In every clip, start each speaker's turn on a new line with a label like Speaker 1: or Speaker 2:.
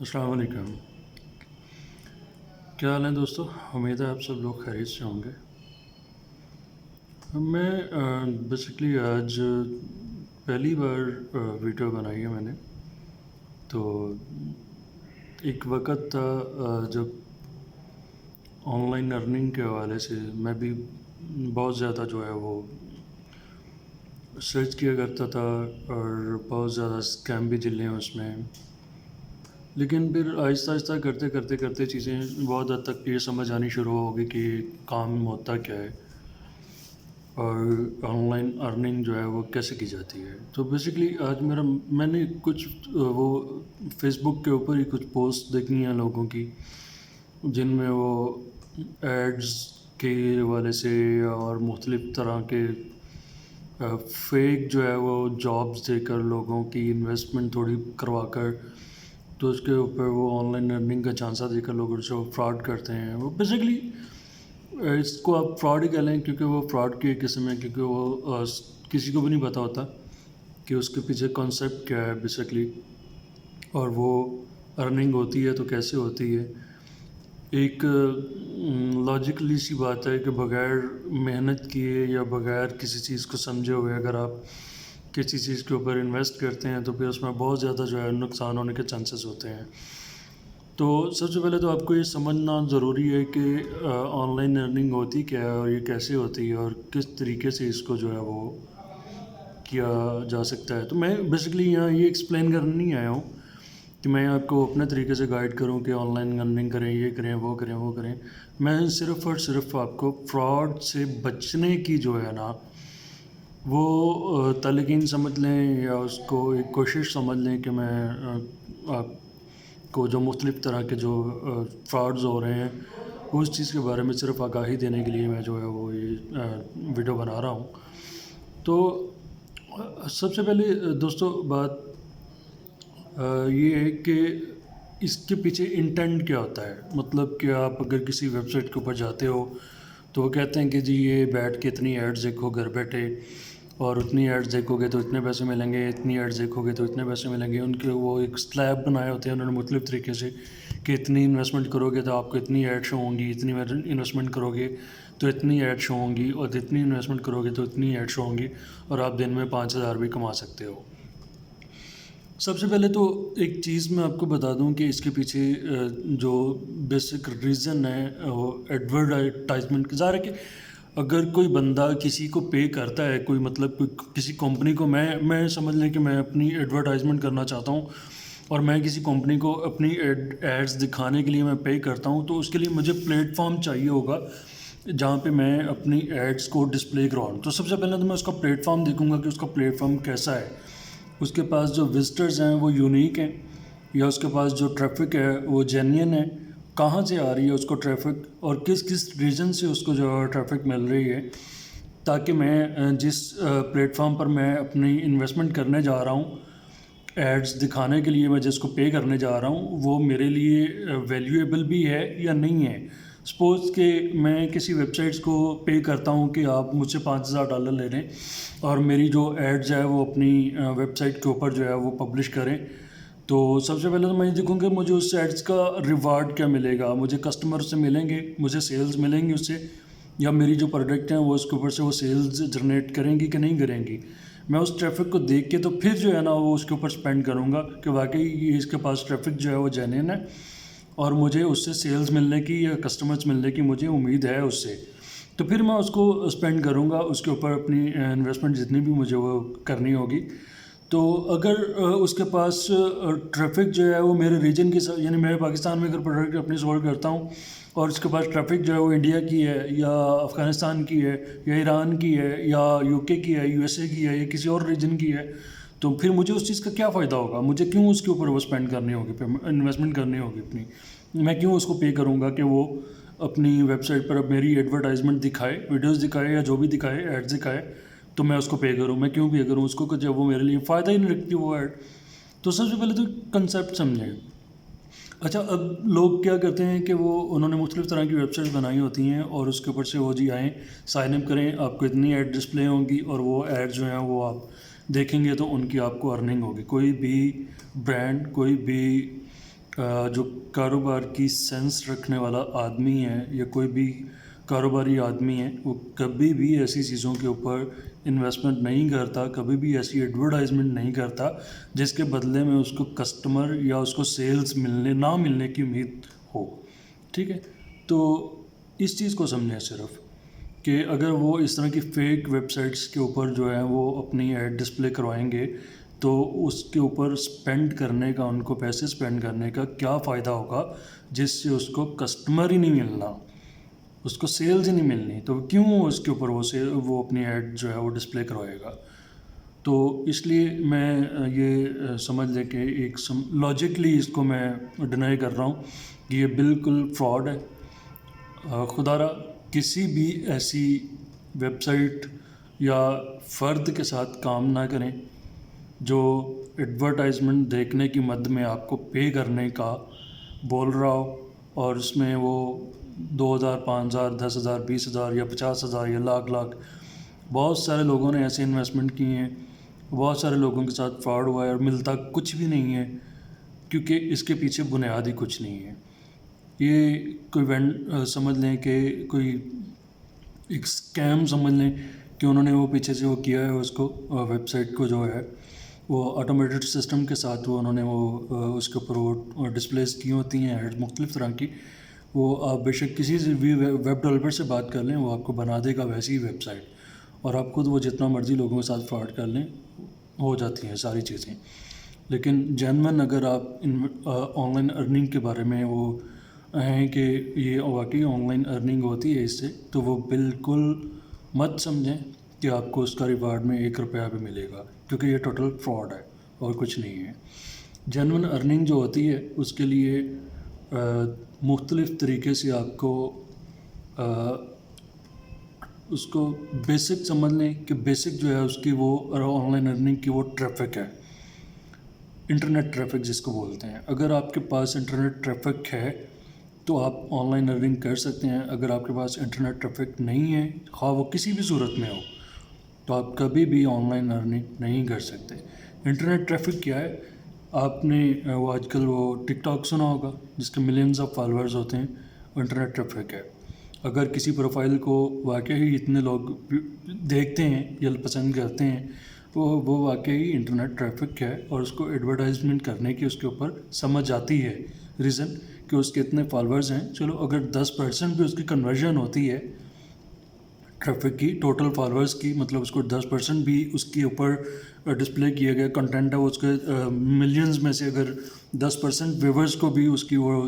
Speaker 1: السلام علیکم، کیا حال ہے دوستو؟ امید ہے آپ سب لوگ خیریت سے ہوں گے۔ میں بیسکلی آج پہلی بار ویڈیو بنائی ہے میں نے۔ تو ایک وقت تھا جب آن لائن ارننگ کے حوالے سے میں بھی بہت زیادہ جو ہے وہ سرچ کیا کرتا تھا، اور بہت زیادہ اسکیم بھی جلے ہیں اس میں۔ لیکن پھر آہستہ آہستہ کرتے چیزیں بہت حد تک یہ سمجھ آنی شروع ہوگی کہ کام ہوتا کیا ہے اور آن لائن ارننگ جو ہے وہ کیسے کی جاتی ہے۔ تو بیسکلی آج میں نے کچھ وہ فیس بک کے اوپر ہی کچھ پوسٹ دیکھنی ہیں لوگوں کی، جن میں وہ ایڈز کے حوالے سے اور مختلف طرح کے فیک جو ہے وہ جابس دے کر لوگوں کی انویسٹمنٹ تھوڑی کروا کر، تو اس کے اوپر وہ آن لائن ارننگ کا چانسہ دے کر لوگ جو فراڈ کرتے ہیں۔ وہ بیسکلی اس کو آپ فراڈ ہی کہہ لیں، کیونکہ وہ فراڈ کی ایک قسم ہے، کیونکہ وہ کسی کو بھی نہیں پتہ ہوتا کہ اس کے پیچھے کانسیپٹ کیا ہے بیسکلی، اور وہ ارننگ ہوتی ہے تو کیسے ہوتی ہے۔ ایک لاجیکلی سی بات ہے کہ بغیر محنت کیے یا بغیر کسی چیز کو سمجھے ہوئے اگر آپ کسی چیز کے اوپر انویسٹ کرتے ہیں تو پھر اس میں بہت زیادہ جو ہے نقصان ہونے کے چانسز ہوتے ہیں۔ تو سب سے پہلے تو آپ کو یہ سمجھنا ضروری ہے کہ آن لائن ارننگ ہوتی کیا ہے اور یہ کیسے ہوتی ہے اور کس طریقے سے اس کو جو ہے وہ کیا جا سکتا ہے۔ تو میں بیسکلی یہاں یہ ایکسپلین کرنے نہیں آیا ہوں کہ میں آپ کو اپنے طریقے سے گائیڈ کروں کہ آن لائن ارننگ کریں، یہ کریں، وہ کریں، وہ کریں۔ میں صرف اور صرف آپ کو فراڈ سے بچنے کی جو ہے نا وہ تلقین سمجھ لیں، یا اس کو ایک کوشش سمجھ لیں کہ میں آپ کو جو مختلف طرح کے جو فراڈز ہو رہے ہیں اس چیز کے بارے میں صرف آگاہی دینے کے لیے میں جو ہے وہ یہ ویڈیو بنا رہا ہوں۔ تو سب سے پہلے دوستو بات یہ ہے کہ اس کے پیچھے انٹینٹ کیا ہوتا ہے۔ مطلب کہ آپ اگر کسی ویب سائٹ کے اوپر جاتے ہو تو وہ کہتے ہیں کہ جی یہ بیٹھ کے اتنی ایڈز دیکھو گھر بیٹھے، اور اتنی ایڈز دیکھو گے تو اتنے پیسے ملیں گے، اتنی ایڈز دیکھو گے تو اتنے پیسے ملیں گے۔ ان کے وہ ایک سلیب بنائے ہوتے ہیں انہوں نے مختلف طریقے سے کہ اتنی انویسٹمنٹ کرو گے تو آپ کو اتنی ایڈ شو ہوں گی، اتنی انویسٹمنٹ کرو گے تو اتنی ایڈ شو ہوں گی، اور اتنی انویسٹمنٹ کرو گے تو اتنی ایڈ شو ہوں گی، اور آپ دن میں 5,000 بھی کما سکتے ہو۔ سب سے پہلے تو ایک چیز میں آپ کو بتا دوں کہ اس کے پیچھے جو بیسک ریزن ہے وہ ایڈورٹائزمنٹ۔ ظاہر ہے کہ اگر کوئی بندہ کسی کو پے کرتا ہے، کوئی مطلب کسی کمپنی کو، میں سمجھ لیں کہ میں اپنی ایڈورٹائزمنٹ کرنا چاہتا ہوں اور میں کسی کمپنی کو اپنی ایڈز دکھانے کے لیے میں پے کرتا ہوں، تو اس کے لیے مجھے پلیٹ فارم چاہیے ہوگا جہاں پہ میں اپنی ایڈز کو ڈسپلے کرواؤں۔ تو سب سے پہلے تو میں اس کا پلیٹ فارم دیکھوں گا کہ اس کا پلیٹ فارم کیسا ہے، اس کے پاس جو وزٹرز ہیں وہ یونیک ہیں، یا اس کے پاس جو ٹریفک ہے وہ جینین ہے، کہاں سے آ رہی ہے اس کو ٹریفک، اور کس ریجن سے اس کو جو ٹریفک مل رہی ہے، تاکہ میں جس پلیٹ فارم پر میں اپنی انویسٹمنٹ کرنے جا رہا ہوں، ایڈز دکھانے کے لیے میں جس کو پے کرنے جا رہا ہوں، وہ میرے لیے ویلیویبل بھی ہے یا نہیں ہے۔ سپوز کہ میں کسی ویب سائٹس کو پے کرتا ہوں کہ آپ مجھ سے $5,000 لے لیں اور میری جو ایڈز ہے وہ اپنی ویب سائٹ کے اوپر جو ہے وہ پبلش کریں، تو سب سے پہلے تو میں یہ دیکھوں کہ مجھے اس ایڈز کا ریوارڈ کیا ملے گا، مجھے کسٹمر سے ملیں گے، مجھے سیلز ملیں گی اس سے، یا میری جو پروڈکٹ ہیں وہ اس کے اوپر سے وہ سیلز جنریٹ کریں گی کہ نہیں کریں گی۔ میں اس ٹریفک کو دیکھ کے تو پھر جو ہے نا وہ اس کے اوپر سپینڈ کروں گا کہ واقعی یہ اس کے پاس ٹریفک جو ہے وہ جینین ہے، اور مجھے اس سے سیلز ملنے کی یا کسٹمرز ملنے کی مجھے امید ہے اس سے، تو پھر میں اس کو اسپینڈ کروں گا اس کے اوپر اپنی انویسٹمنٹ جتنی بھی مجھے وہ کرنی ہوگی۔ تو اگر اس کے پاس ٹریفک جو ہے وہ میرے ریجن کی، یعنی میں پاکستان میں اگر پروڈکٹ اپنی سولو کرتا ہوں اور اس کے پاس ٹریفک جو ہے وہ انڈیا کی ہے یا افغانستان کی ہے یا ایران کی ہے یا UK کی ہے، USA کی ہے یا کسی اور ریجن کی ہے، تو پھر مجھے اس چیز کا کیا فائدہ ہوگا؟ مجھے کیوں اس کے اوپر وہ اسپینڈ کرنی ہوگی، انویسٹمنٹ کرنی ہوگی اپنی؟ میں کیوں اس کو پے کروں گا کہ وہ اپنی ویب سائٹ پر اب میری ایڈورٹائزمنٹ دکھائے، ویڈیوز دکھائے یا جو بھی دکھائے، ایڈز دکھائے، تو میں اس کو پے کروں؟ میں کیوں پے کروں اس کو کہ جب وہ میرے لیے فائدہ ہی نہیں رکھتی وہ ایڈ؟ تو سب سے پہلے تو کنسیپٹ سمجھیں۔ اچھا، اب لوگ کیا کرتے ہیں کہ وہ انہوں نے مختلف طرح کی ویب سائٹس بنائی ہوتی ہیں اور اس کے اوپر سے وہ جی آئیں سائن اپ کریں، آپ کو اتنی ایڈ ڈسپلے ہوں گی اور وہ ایڈ جو ہیں وہ آپ دیکھیں گے تو ان کی آپ کو ارننگ ہوگی۔ کوئی بھی برانڈ، کوئی بھی جو کاروبار کی سینس رکھنے والا آدمی ہے یا کوئی بھی کاروباری آدمی ہے وہ کبھی بھی ایسی چیزوں کے اوپر انویسٹمنٹ نہیں کرتا، کبھی بھی ایسی ایڈورٹائزمنٹ نہیں کرتا جس کے بدلے میں اس کو کسٹمر یا اس کو سیلز نہ ملنے کی امید ہو. ٹھیک ہے، تو اس چیز کو سمجھیں صرف کہ اگر وہ اس طرح کی فیک ویب سائٹس کے اوپر جو ہے وہ اپنی ایڈ ڈسپلے کروائیں گے تو اس کے اوپر سپینڈ کرنے کا، ان کو پیسے سپینڈ کرنے کا کیا فائدہ ہوگا جس سے اس کو کسٹمر ہی نہیں ملنا، اس کو سیلز ہی نہیں ملنی، تو کیوں اس کے اوپر وہ اپنی ایڈ جو ہے وہ ڈسپلے کروائے گا. تو اس لیے میں یہ سمجھ لیں کہ ایک لاجکلی اس کو میں ڈینائی کر رہا ہوں کہ یہ بالکل فراڈ ہے. خدا را کسی بھی ایسی ویب سائٹ یا فرد کے ساتھ کام نہ کریں جو ایڈورٹائزمنٹ دیکھنے کی مد میں آپ کو پے کرنے کا بول رہا ہو، اور اس میں وہ 2,000 5,000 10,000 20,000 یا 50,000 یا لاکھ بہت سارے لوگوں نے ایسے انویسٹمنٹ کی ہیں، بہت سارے لوگوں کے ساتھ فراڈ ہوا ہے اور ملتا کچھ بھی نہیں ہے کیونکہ اس کے پیچھے بنیادی کچھ نہیں ہے. یہ کوئی سمجھ لیں کہ کوئی ایک اسکیم سمجھ لیں کہ انہوں نے وہ پیچھے سے وہ کیا ہے، اس کو ویب سائٹ کو جو ہے وہ آٹومیٹڈ سسٹم کے ساتھ وہ انہوں نے وہ اس کے اوپر وہ ڈسپلیز کی ہوتی ہیں ایڈ مختلف طرح کی. وہ آپ بے شک کسی سے بھی ویب ڈیولپر سے بات کر لیں، وہ آپ کو بنا دے گا ویسی ہی ویب سائٹ، اور آپ خود وہ جتنا مرضی لوگوں کے ساتھ فراڈ کر لیں ہو جاتی ہیں ساری چیزیں. لیکن جینون اگر آپ آن لائن ارننگ کے بارے میں وہ ہیں کہ یہ واقعی آن لائن ارننگ ہوتی ہے اس سے، تو وہ بالکل مت سمجھیں کہ آپ کو اس کا ریوارڈ میں 1 روپیہ بھی ملے گا، کیونکہ یہ ٹوٹل فراڈ ہے اور کچھ نہیں ہے. جینون ارننگ جو ہوتی ہے اس کے لیے مختلف طریقے سے آپ کو اس کو بیسک سمجھ لیں کہ بیسک جو ہے اس کی وہ آن لائن ارننگ کی وہ ٹریفک ہے، انٹرنیٹ ٹریفک جس کو بولتے ہیں. اگر آپ کے پاس انٹرنیٹ ٹریفک ہے تو آپ آن لائن ارننگ کر سکتے ہیں. اگر آپ کے پاس انٹرنیٹ ٹریفک نہیں ہے، خواہ وہ کسی بھی صورت میں ہو، تو آپ کبھی بھی آن لائن ارننگ نہیں کر سکتے. انٹرنیٹ ٹریفک کیا ہے؟ آپ نے وہ آج کل وہ ٹک ٹاک سنا ہوگا جس کے ملینز آف فالوورز ہوتے ہیں، وہ انٹرنیٹ ٹریفک ہے. اگر کسی پروفائل کو واقعی اتنے لوگ دیکھتے ہیں یا پسند کرتے ہیں تو وہ واقعی انٹرنیٹ ٹریفک ہے، اور اس کو ایڈورٹائزمنٹ کرنے کی اس کے اوپر سمجھ آتی ہے. ریزن کہ اس کے اتنے فالوورز ہیں، چلو اگر 10% بھی اس کی کنورژن ہوتی ہے ٹریفک کی ٹوٹل فالوورز کی، مطلب اس کو 10% بھی اس کے اوپر ڈسپلے کیا گیا کنٹینٹ ہے، اس کے ملینز میں سے اگر 10% ویورز کو بھی اس کی وہ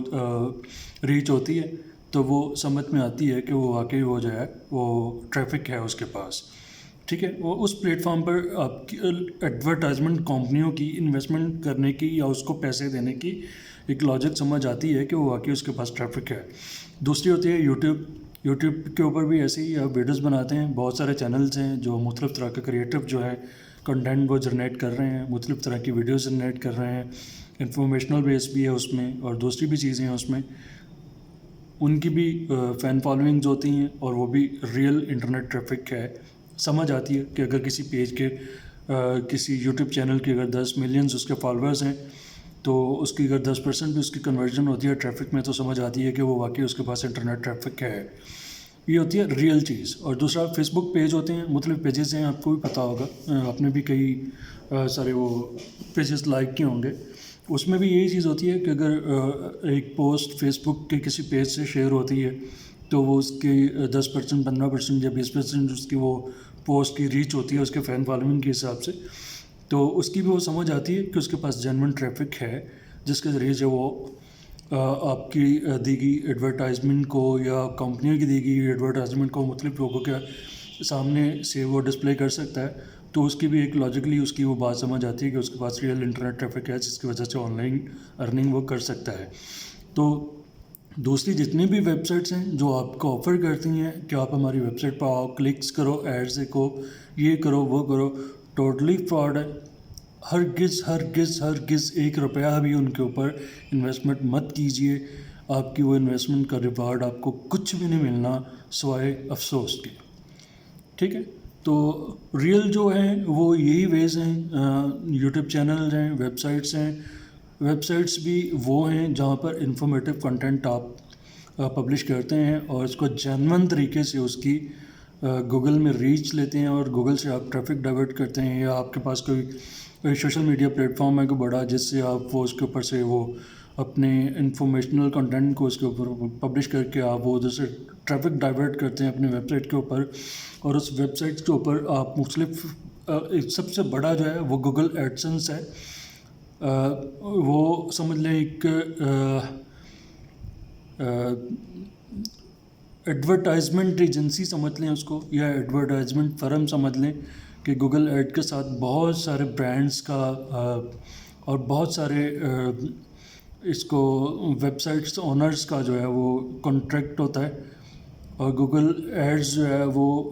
Speaker 1: ریچ ہوتی ہے تو وہ سمجھ میں آتی ہے کہ وہ واقعی وہ جو ہے وہ ٹریفک ہے اس کے پاس. ٹھیک ہے، وہ اس پلیٹ فارم پر آپ کی ایڈورٹائزمنٹ کمپنیوں کی انویسٹمنٹ کرنے کی یا اس کو پیسے دینے کی ایک لاجک سمجھ آتی ہے کہ وہ واقعی اس کے پاس ٹریفک ہے. دوسری ہوتی ہے یوٹیوب کے اوپر بھی ایسے ہی ویڈیوز بناتے ہیں. بہت سارے چینلز ہیں جو مختلف طرح کے کریٹو جو ہے کنٹینٹ وہ جنریٹ کر رہے ہیں، مختلف طرح کی ویڈیوز جنریٹ کر رہے ہیں. انفارمیشنل بیس بھی ہے اس میں اور دوسری بھی چیزیں ہیں اس میں. ان کی بھی فین فالوئنگز ہوتی ہیں اور وہ بھی ریئل انٹرنیٹ ٹریفک ہے. سمجھ آتی ہے کہ اگر کسی پیج کے کسی یوٹیوب چینل کے اگر 10 ملینز اس کے فالوورز ہیں تو اس کی اگر 10% بھی اس کی کنورژن ہوتی ہے ٹریفک میں تو سمجھ آتی ہے کہ وہ واقعی اس کے پاس انٹرنیٹ ٹریفک ہے. یہ ہوتی ہے ریئل چیز. اور دوسرا فیس بک پیج ہوتے ہیں، مختلف پیجز ہیں، آپ کو بھی پتہ ہوگا، آپ نے بھی کئی سارے وہ پیجز لائک کیے ہوں گے. اس میں بھی یہی چیز ہوتی ہے کہ اگر ایک پوسٹ فیس بک کے کسی پیج سے شیئر ہوتی ہے تو وہ اس کی 10% 15% یا 20% اس کی وہ پوسٹ کی ریچ ہوتی ہے اس کے فین فالوئنگ کے حساب سے، تو اس کی بھی وہ سمجھ آتی ہے کہ اس کے پاس جینون ٹریفک ہے جس کے ذریعے سے وہ آپ کی دی گئی ایڈورٹائزمنٹ کو یا کمپنیوں کی دی گئی ایڈورٹائزمنٹ کو مختلف لوگوں کے سامنے سے وہ ڈسپلے کر سکتا ہے. تو اس کی بھی ایک لاجکلی اس کی وہ بات سمجھ آتی ہے کہ اس کے پاس ریئل انٹرنیٹ ٹریفک ہے جس کی وجہ سے آن لائن ارننگ وہ کر سکتا ہے. تو دوسری جتنی بھی ویب سائٹس ہیں جو آپ کو آفر کرتی ہیں کہ آپ ہماری ویب سائٹ پر آؤ، کلکس کرو، ایڈز دیکھو، یہ کرو وہ کرو، ٹوٹلی فراڈ ہے. ہرگز 1 روپیہ بھی ان کے اوپر انویسٹمنٹ مت کیجیے. آپ کی وہ انویسٹمنٹ کا ریوارڈ آپ کو کچھ بھی نہیں ملنا سوائے افسوس کے. ٹھیک ہے، تو ریئل جو ہیں وہ یہی ویز ہیں، یوٹیوب چینلز ہیں، ویب سائٹس ہیں، ویب سائٹس بھی وہ ہیں جہاں پر انفارمیٹیو کنٹینٹ آپ پبلش کرتے ہیں اور اس کو جینون طریقے سے اس کی گوگل میں ریچ لیتے ہیں اور گوگل سے آپ ٹریفک ڈائیورٹ کرتے ہیں، یا آپ کے پاس کوئی سوشل میڈیا پلیٹ فارم ہے کوئی بڑا جس سے آپ وہ اس کے اوپر سے وہ اپنے انفارمیشنل کنٹینٹ کو اس کے اوپر پبلش کر کے آپ وہ ادھر سے ٹریفک ڈائیورٹ کرتے ہیں اپنے ویب سائٹ کے اوپر، اور اس ویب سائٹ کے اوپر آپ مختلف سب سے بڑا جو ہے وہ گوگل ایڈسنس ہے، وہ سمجھ لیں ایک ایڈورٹائزمنٹ ایجنسی سمجھ لیں اس کو، یا ایڈورٹائزمنٹ فرم سمجھ لیں، کہ گوگل ایڈ کے ساتھ بہت سارے برانڈس کا اور بہت سارے اس کو ویب سائٹس اونرز کا جو ہے وہ کانٹریکٹ ہوتا ہے، اور گوگل ایڈز جو ہے وہ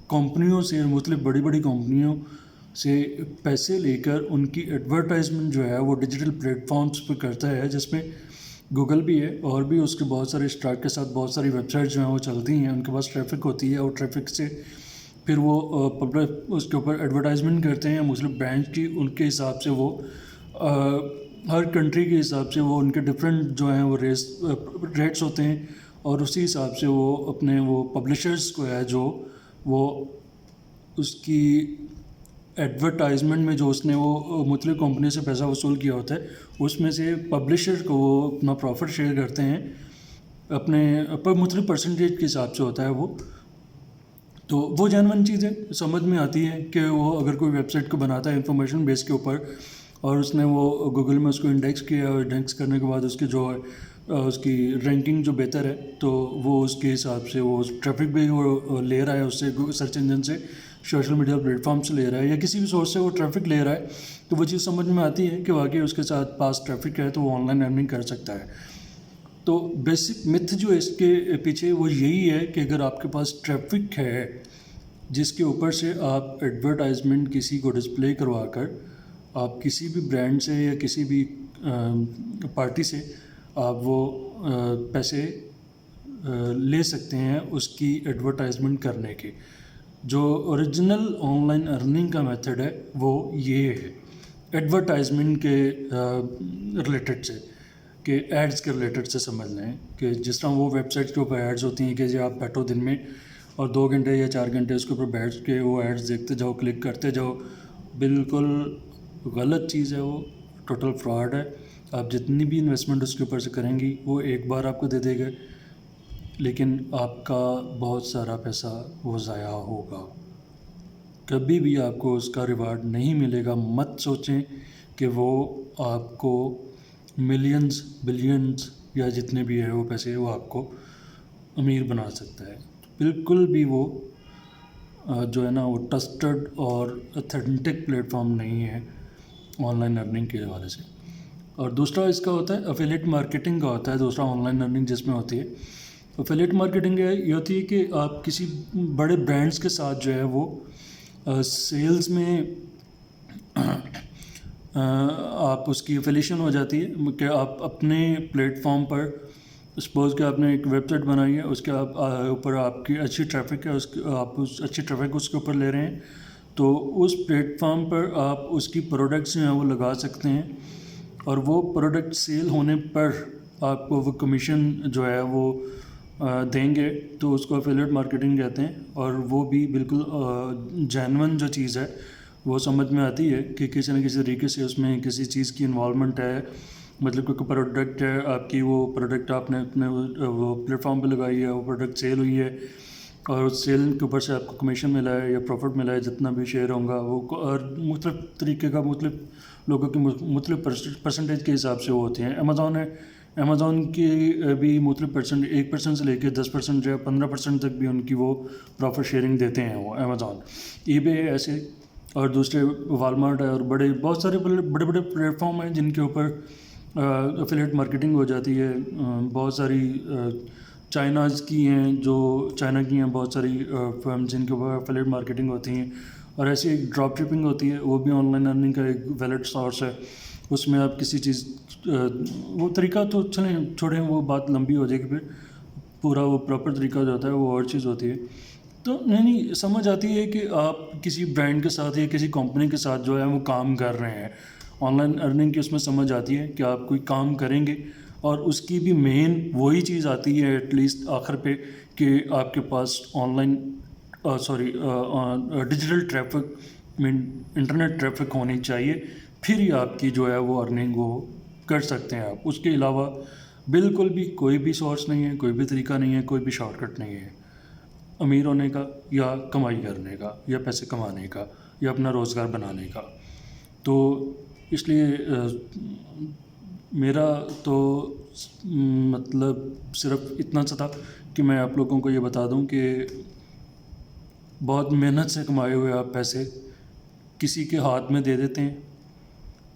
Speaker 1: کمپنیوں سے، مختلف بڑی بڑی کمپنیوں سے پیسے لے کر ان کی ایڈورٹائزمنٹ جو ہے وہ ڈیجیٹل پلیٹ فارمس پہ کرتا ہے، جس میں گوگل بھی ہے اور بھی اس کے بہت سارے اسٹارٹ کے ساتھ بہت ساری ویب سائٹس جو ہیں وہ چلتی ہیں، ان کے پاس ٹریفک ہوتی ہے اور ٹریفک سے پھر وہ اس کے اوپر ایڈورٹائزمنٹ کرتے ہیں مختلف برانڈ کی، ان کے حساب سے وہ ہر کنٹری کے حساب سے وہ ان کے ڈفرینٹ جو ہیں وہ ریٹس ہوتے ہیں، اور اسی حساب سے وہ اپنے وہ پبلشرز کو ہے جو وہ اس کی ایڈورٹائزمنٹ میں جو اس نے وہ مختلف کمپنی سے پیسہ وصول کیا ہوتا ہے اس میں سے پبلشر کو وہ اپنا پروفٹ شیئر کرتے ہیں اپنے پر مختلف پرسنٹیج کے حساب سے ہوتا ہے وہ، تو وہ جینون چیزیں سمجھ میں آتی ہے کہ وہ اگر کوئی ویب سائٹ کو بناتا ہے انفارمیشن بیس کے اوپر اور اس نے وہ گوگل میں اس کو انڈیکس کیا، اور انڈیکس کرنے کے بعد اس کی جو ہے اس کی رینکنگ جو بہتر ہے تو وہ اس کے حساب سے وہ ٹریفک بھی وہ لے رہا ہے اس سے، سرچ انجن سے، سوشل میڈیا پلیٹ فارم سے لے رہا ہے، یا کسی بھی سورس سے وہ ٹریفک لے رہا ہے، تو وہ چیز سمجھ میں آتی ہے کہ واقعی اس کے ساتھ پاس ٹریفک ہے تو وہ آن لائن ارننگ کر سکتا ہے۔ تو بیسک متھ جو اس کے پیچھے وہ یہی ہے کہ اگر آپ کے پاس ٹریفک ہے جس کے اوپر سے آپ ایڈورٹائزمنٹ کسی کو ڈسپلے کروا کر آپ کسی بھی برانڈ سے یا کسی بھی پارٹی سے آپ وہ پیسے لے سکتے ہیں اس کی ایڈورٹائزمنٹ کرنے کے، جو اوریجنل آن لائن ارننگ کا میتھڈ ہے وہ یہ ہے ایڈورٹائزمنٹ کے ریلیٹڈ سے، کہ ایڈز کے ریلیٹڈ سے سمجھ لیں کہ جس طرح وہ ویب سائٹ کے اوپر ایڈز ہوتی ہیں کہ جی آپ بیٹھو دن میں اور 2 گھنٹے یا 4 گھنٹے اس کے اوپر بیٹھ کے وہ ایڈز دیکھتے جاؤ، کلک کرتے جاؤ، بالکل غلط چیز ہے، وہ ٹوٹل فراڈ ہے۔ آپ جتنی بھی انویسٹمنٹ اس کے اوپر سے کریں گی وہ ایک بار آپ کو دے دے گا، لیکن آپ کا بہت سارا پیسہ وہ ضائع ہوگا، کبھی بھی آپ کو اس کا ریوارڈ نہیں ملے گا۔ مت سوچیں کہ وہ آپ کو ملینز بلینز یا جتنے بھی ہے وہ پیسے وہ آپ کو امیر بنا سکتا ہے، بالکل بھی وہ جو ہے نا وہ ٹرسٹڈ اور اتھینٹک پلیٹ فارم نہیں ہے آن لائن ارننگ کے حوالے سے۔ اور دوسرا اس کا ہوتا ہے افیلیٹ مارکیٹنگ کا ہوتا ہے، دوسرا آن لائن ارننگ جس میں ہوتی ہے افیلیٹ مارکیٹنگ یہ ہوتی ہے کہ آپ کسی بڑے برانڈس کے ساتھ جو ہے وہ سیلز میں آپ اس کی افیلیشن ہو جاتی ہے کہ آپ اپنے پلیٹ فارم پر سپوز کہ آپ نے ایک ویب سائٹ بنائی ہے، اس کے آپ اوپر آپ کی اچھی ٹریفک ہے، آپ اچھی ٹریفک اس کے اوپر لے رہے ہیں، تو اس پلیٹ فارم پر آپ اس کی پروڈکٹس جو ہیں وہ لگا سکتے ہیں، اور وہ پروڈکٹ سیل ہونے پر آپ کو وہ کمیشن جو ہے وہ دیں گے، تو اس کو افیلیٹ مارکیٹنگ کہتے ہیں، اور وہ بھی بالکل جینون جو چیز ہے وہ سمجھ میں آتی ہے کہ کسی نہ کسی طریقے سے اس میں کسی چیز کی انوالومنٹ ہے، مطلب کوئی پروڈکٹ ہے آپ کی، وہ پروڈکٹ آپ نے اپنے وہ پلیٹ فارم پہ لگائی ہے، وہ پروڈکٹ سیل ہوئی ہے اور اس سیل کے اوپر سے آپ کو کمیشن ملا ہے یا پروفٹ ملا ہے، جتنا بھی شیئر ہوگا وہ، اور مختلف طریقے کا مختلف لوگوں کی مختلف پرسنٹیج کے حساب سے وہ ہوتے ہیں۔ امیزون ہے، امیزون کی بھی مختلف 1% سے لے کے 10% یا 15% تک بھی ان کی وہ پروفٹ شیئرنگ دیتے ہیں وہ امیزون، ای بے ایسے، اور دوسرے والمارٹ ہے، اور بہت سارے بڑے بڑے پلیٹ فارم ہیں جن کے اوپر افیلیٹ مارکیٹنگ ہو جاتی ہے۔ بہت ساری چائناز کی ہیں، جو چائنا کی ہیں بہت ساری فرم جن کے اوپر افیلیٹ مارکیٹنگ ہوتی ہیں، اور ایسی ایک ڈراپ شپنگ ہوتی ہے، وہ بھی آن لائن ارننگ کا ایک ویلڈ سورس ہے۔ اس میں آپ کسی چیز وہ طریقہ تو چلیں چھوڑیں، وہ بات لمبی ہو جائے گی، پھر پورا وہ پراپر طریقہ جو ہوتا ہے وہ اور چیز ہوتی ہے۔ تو نہیں سمجھ آتی ہے کہ آپ کسی برانڈ کے ساتھ یا کسی کمپنی کے ساتھ جو ہے وہ کام کر رہے ہیں، آن لائن ارننگ کی اس میں سمجھ آتی ہے کہ آپ کوئی کام کریں گے اور اس کی بھی مین وہی چیز آتی ہے ایٹ لیسٹ آخر پہ کہ آپ کے پاس آن لائن ڈیجیٹل ٹریفک میں انٹرنیٹ ٹریفک ہونی چاہیے، پھر ہی آپ کی جو ہے وہ ارننگ وہ کر سکتے ہیں آپ. اس کے علاوہ بالکل بھی کوئی بھی سورس نہیں ہے، کوئی بھی طریقہ نہیں ہے، کوئی بھی شارٹ کٹ نہیں ہے امیر ہونے کا یا کمائی کرنے کا یا پیسے کمانے کا یا اپنا روزگار بنانے کا. تو اس لیے میرا تو مطلب صرف اتنا سا تھا کہ میں آپ لوگوں کو یہ بتا دوں کہ بہت محنت سے کمائے ہوئے آپ پیسے کسی کے ہاتھ میں دے دیتے ہیں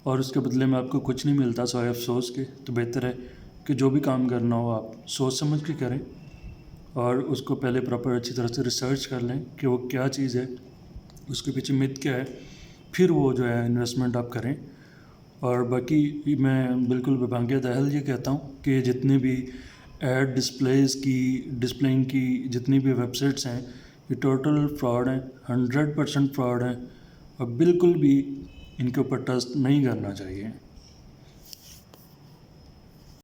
Speaker 1: اور اس کے بدلے میں آپ کو کچھ نہیں ملتا سوائے افسوس کے. تو بہتر ہے کہ جو بھی کام کرنا ہو آپ سوچ سمجھ کے کریں اور اس کو پہلے پراپر اچھی طرح سے ریسرچ کر لیں کہ وہ کیا چیز ہے، اس کے پیچھے مت کیا ہے، پھر وہ جو ہے انویسٹمنٹ آپ کریں. اور باقی میں بالکل ببانگیہ دہل یہ کہتا ہوں کہ جتنے بھی ایڈ ڈسپلینگ کی جتنی بھی ویب سائٹس ہیں یہ ٹوٹل فراڈ ہیں، 100% فراڈ ہیں اور بالکل بھی ان کے اوپر ٹرسٹ نہیں کرنا چاہیے.